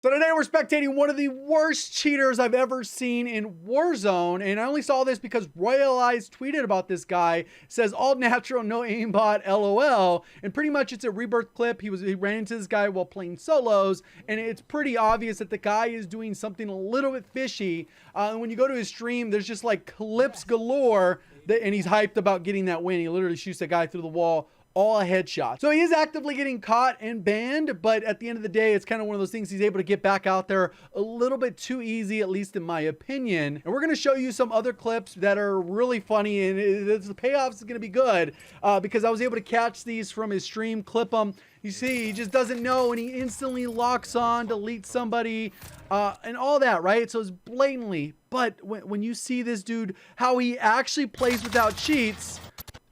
So today we're spectating one of the worst cheaters I've ever seen in Warzone, and I only saw this because Royal Eyes tweeted about this guy. It says all natural, no aimbot, LOL, and pretty much it's a rebirth clip. He ran into this guy while playing solos, and it's pretty obvious that the guy is doing something a little bit fishy. And when you go to his stream, there's just like clips galore, and he's hyped about getting that win. He literally shoots that guy through the wall. All a headshot. So he is actively getting caught and banned, but at the end of the day, it's kind of one of those things he's able to get back out there a little bit too easy, at least in my opinion. And we're going to show you some other clips that are really funny, and the payoffs is going to be good because I was able to catch these from his stream, clip them. You see, he just doesn't know, and he instantly locks on, deletes somebody, and all that, right? So it's blatantly, but when you see this dude, how he actually plays without cheats,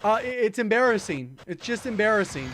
it's embarrassing. It's just embarrassing.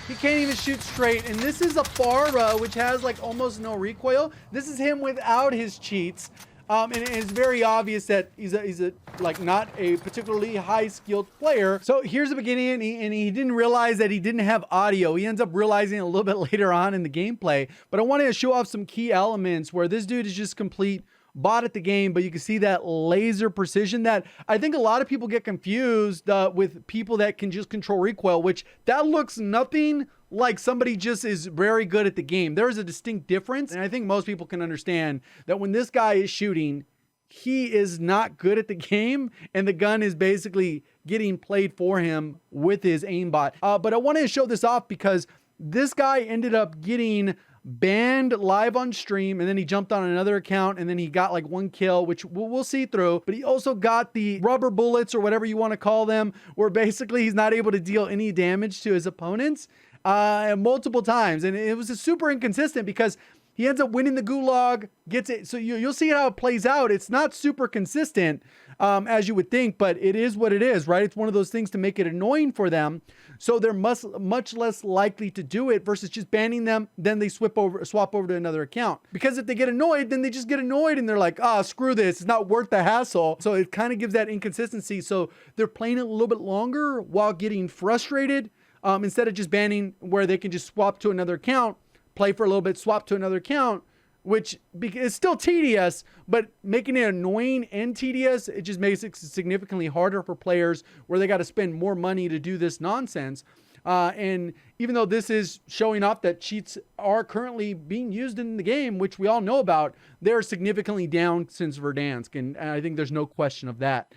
He can't even shoot straight. And this is a Farah, which has like almost no recoil. This is him without his cheats. And it's very obvious that he's a like not a particularly high skilled player. So here's the beginning, and he didn't realize that he didn't have audio. He ends up realizing a little bit later on in the gameplay. But I wanted to show off some key elements where this dude is just complete bot at the game, but you can see that laser precision that I think a lot of people get confused with people that can just control recoil, which that looks nothing like somebody just is very good at the game. There is a distinct difference, and I think most people can understand that when this guy is shooting, he is not good at the game, and the gun is basically getting played for him with his aimbot. But I wanted to show this off because this guy ended up getting banned live on stream, and then he jumped on another account, and then he got like one kill, which we'll see through. But he also got the rubber bullets, or whatever you want to call them, where basically he's not able to deal any damage to his opponents multiple times. And it was super inconsistent because he ends up winning the gulag, gets it. So you'll see how it plays out. It's not super consistent as you would think, but it is what it is, right? It's one of those things to make it annoying for them. So they're much less likely to do it versus just banning them. Then they swap over to another account. Because if they get annoyed, then they just get annoyed and they're like, screw this. It's not worth the hassle. So it kind of gives that inconsistency. So they're playing it a little bit longer while getting frustrated instead of just banning where they can just swap to another account, play for a little bit, swap to another account, which is still tedious, but making it annoying and tedious, it just makes it significantly harder for players where they got to spend more money to do this nonsense. And even though this is showing off that cheats are currently being used in the game, which we all know about, they're significantly down since Verdansk, and I think there's no question of that.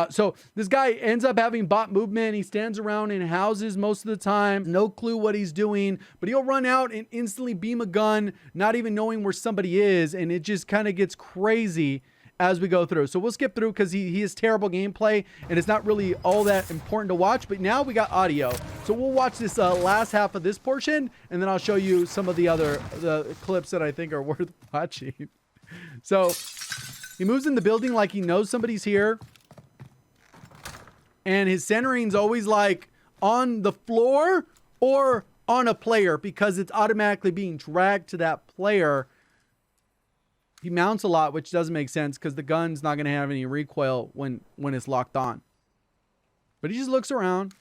So this guy ends up having bot movement. He stands around in houses most of the time, no clue what he's doing, but he'll run out and instantly beam a gun, not even knowing where somebody is, and it just kind of gets crazy as we go through. So we'll skip through because he has terrible gameplay and it's not really all that important to watch. But now we got audio, so we'll watch this last half of this portion, and then I'll show you some of the clips that I think are worth watching. So he moves in the building like he knows somebody's here, and his centering's always like on the floor or on a player because it's automatically being dragged to that player. He mounts a lot, which doesn't make sense because the gun's not going to have any recoil when it's locked on. But he just looks around.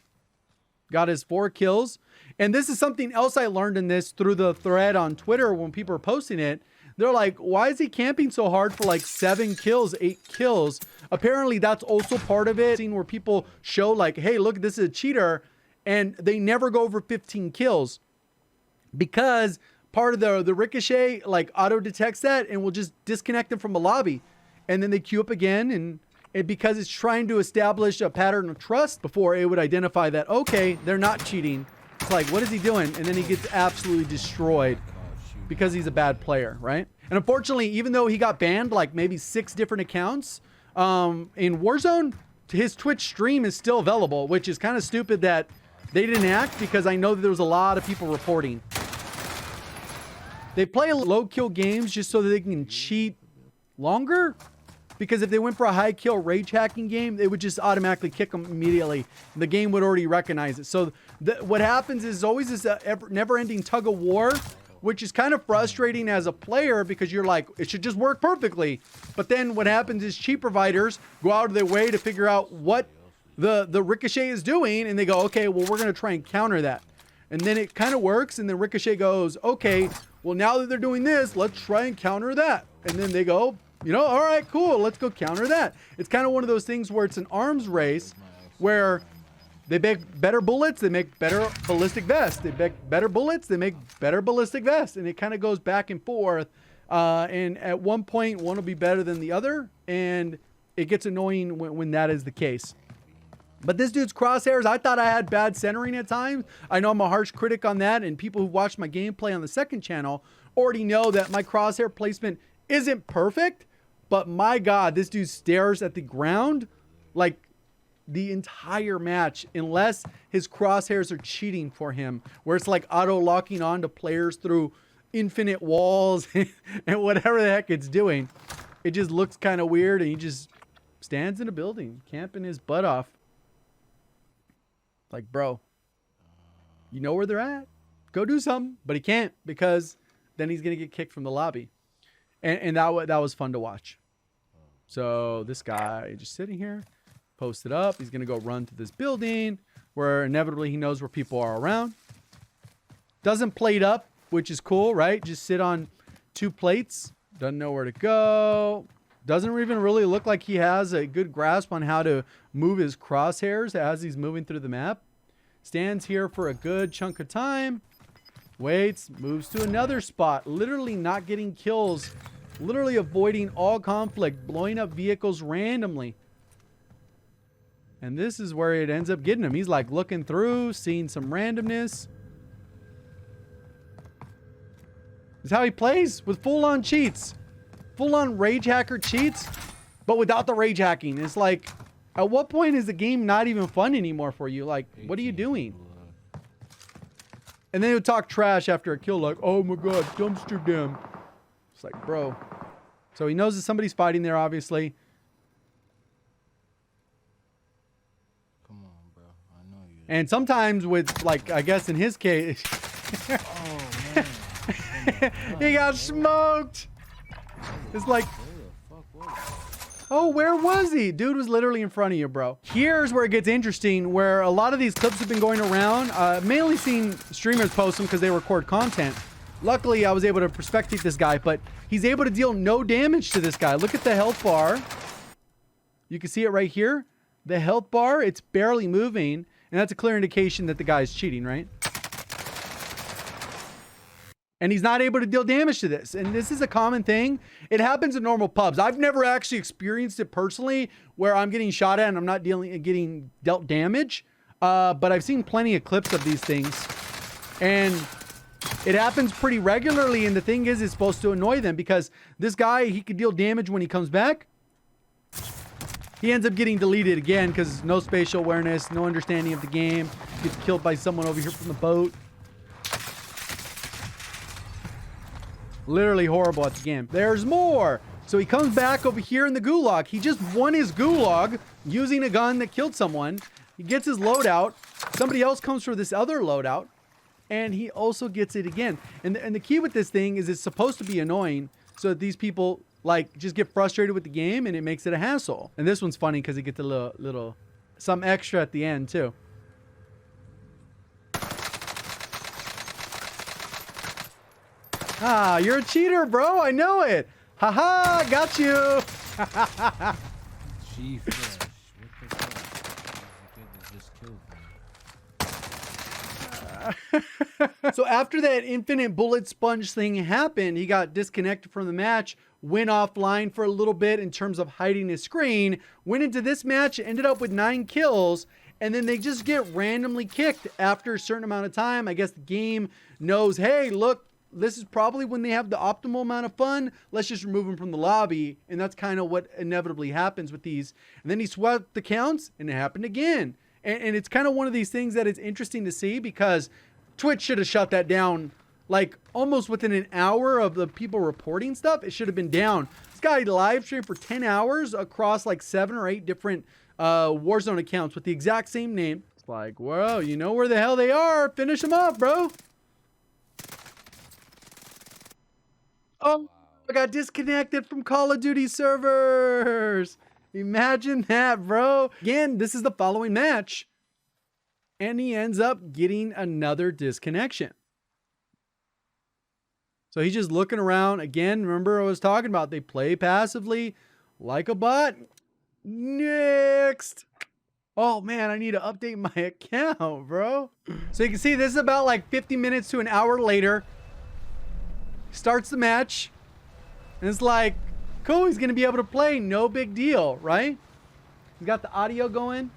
Got his 4 kills. And this is something else I learned in this through the thread on Twitter when people are posting it. They're like, why is he camping so hard for like 7 kills, 8 kills? Apparently that's also part of it. Where people show like, hey, look, this is a cheater. And they never go over 15 kills. Because part of the Ricochet like auto detects that and will just disconnect them from a lobby, and then they queue up again, and because it's trying to establish a pattern of trust before it would identify that, okay, they're not cheating. It's like, what is he doing? And then he gets absolutely destroyed because he's a bad player, right? And unfortunately, even though he got banned like maybe 6 different accounts in Warzone, his Twitch stream is still available, which is kind of stupid that they didn't act, because I know that there was a lot of people reporting. They play low kill games just so that they can cheat longer, because if they went for a high kill rage hacking game, they would just automatically kick them immediately. The game would already recognize it. So what happens is always this never-ending tug of war, which is kind of frustrating as a player because you're like, it should just work perfectly. But then what happens is cheat providers go out of their way to figure out what the Ricochet is doing, and they go, okay, well, we're going to try and counter that. And then it kind of works. And then Ricochet goes, okay, well, now that they're doing this, let's try and counter that. And then they go, you know, all right, cool. Let's go counter that. It's kind of one of those things where it's an arms race where they make better bullets. They make better ballistic vests. They make better bullets. They make better ballistic vests. And it kind of goes back and forth. And at one point, one will be better than the other. And it gets annoying when that is the case. But this dude's crosshairs, I thought I had bad centering at times. I know I'm a harsh critic on that, and people who watch my gameplay on the second channel already know that my crosshair placement isn't perfect. But my God, this dude stares at the ground like the entire match, unless his crosshairs are cheating for him, where it's like auto-locking on to players through infinite walls and whatever the heck it's doing. It just looks kind of weird, and he just stands in a building, camping his butt off. Like, bro, you know where they're at? Go do something. But he can't, because then he's going to get kicked from the lobby. And that was fun to watch. So this guy just sitting here, posted up. He's going to go run to this building where inevitably he knows where people are around. Doesn't plate up, which is cool, right? Just sit on 2 plates. Doesn't know where to go. Doesn't even really look like he has a good grasp on how to move his crosshairs as he's moving through the map. Stands here for a good chunk of time. Waits, moves to another spot. Literally not getting kills. Literally avoiding all conflict. Blowing up vehicles randomly. And this is where it ends up getting him. He's like looking through, seeing some randomness. This is how he plays, with full-on cheats. Full-on rage hacker cheats, but without the rage hacking. It's like, at what point is the game not even fun anymore for you? Like, what are you doing? And then he'll talk trash after a kill, like, oh my God, dumpster them. It's like, bro. So he knows that somebody's fighting there, obviously. Come on, bro. I know you. And sometimes with, like, I guess in his case, Oh, man. he got smoked. It's like, oh, where was he? Dude was literally in front of you, bro. Here's where it gets interesting, where a lot of these clips have been going around. Mainly seen streamers post them because they record content. Luckily, I was able to spectate this guy, but he's able to deal no damage to this guy. Look at the health bar. You can see it right here. The health bar, it's barely moving, and that's a clear indication that the guy is cheating, right? And he's not able to deal damage to this. And this is a common thing. It happens in normal pubs. I've never actually experienced it personally where I'm getting shot at and I'm not getting dealt damage. But I've seen plenty of clips of these things. And it happens pretty regularly. And the thing is, it's supposed to annoy them because this guy, he could deal damage when he comes back. He ends up getting deleted again because no spatial awareness, no understanding of the game. Gets killed by someone over here from the boat. Literally horrible at the game. There's more. So he comes back over here in the gulag. He just won his gulag using a gun that killed someone. He gets his loadout. Somebody else comes for this other loadout. And he also gets it again. And the key with this thing is it's supposed to be annoying so that these people like just get frustrated with the game and it makes it a hassle. And this one's funny because he gets a little some extra at the end too. Ah, you're a cheater, bro. I know it. Haha, got you. Gee, fresh. What the fuck? You just killed me. So after that infinite bullet sponge thing happened, he got disconnected from the match, went offline for a little bit in terms of hiding his screen, went into this match, ended up with 9 kills, and then they just get randomly kicked after a certain amount of time. I guess the game knows, hey, look, this is probably when they have the optimal amount of fun. Let's just remove them from the lobby. And that's kind of what inevitably happens with these. And then he swept the counts and it happened again. And it's kind of one of these things that is interesting to see because Twitch should have shut that down like almost within an hour of the people reporting stuff. It should have been down. This guy live streamed for 10 hours across like 7 or 8 different Warzone accounts with the exact same name. It's like, well, you know where the hell they are. Finish them up, bro. Oh, I got disconnected from Call of Duty servers. Imagine that, bro. Again, this is the following match. and he ends up getting another disconnection. So he's just looking around. Again, remember I was talking about they play passively like a bot. Next. Oh man, I need to update my account, bro. So you can see this is about like 50 minutes to an hour later. Starts the match. And it's like, cool, he's going to be able to play. No big deal, right? He's got the audio going.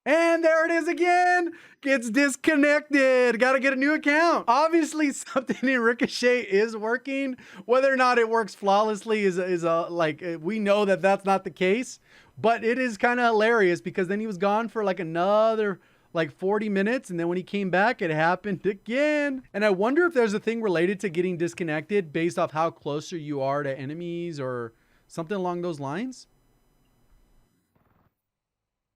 And there it is again. Gets disconnected. Got to get a new account. Obviously, something in Ricochet is working. Whether or not it works flawlessly is like, we know that that's not the case. But it is kind of hilarious because then he was gone for like another like 40 minutes. And then when he came back, it happened again. And I wonder if there's a thing related to getting disconnected based off how closer you are to enemies or something along those lines.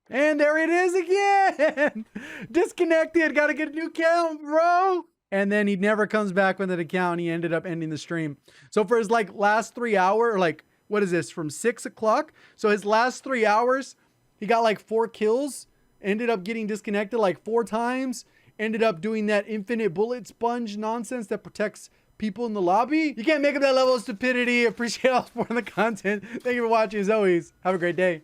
And there it is again. Disconnected. Got to get a new account, bro. And then he never comes back with an account. He ended up ending the stream. So for his like last 3 hours, like, what is this, from 6 o'clock? So his last 3 hours, he got like 4 kills. Ended up getting disconnected like 4 times. Ended up doing that infinite bullet sponge nonsense that protects people in the lobby. You can't make up that level of stupidity. Appreciate all support on the content. Thank you for watching as always. Have a great day.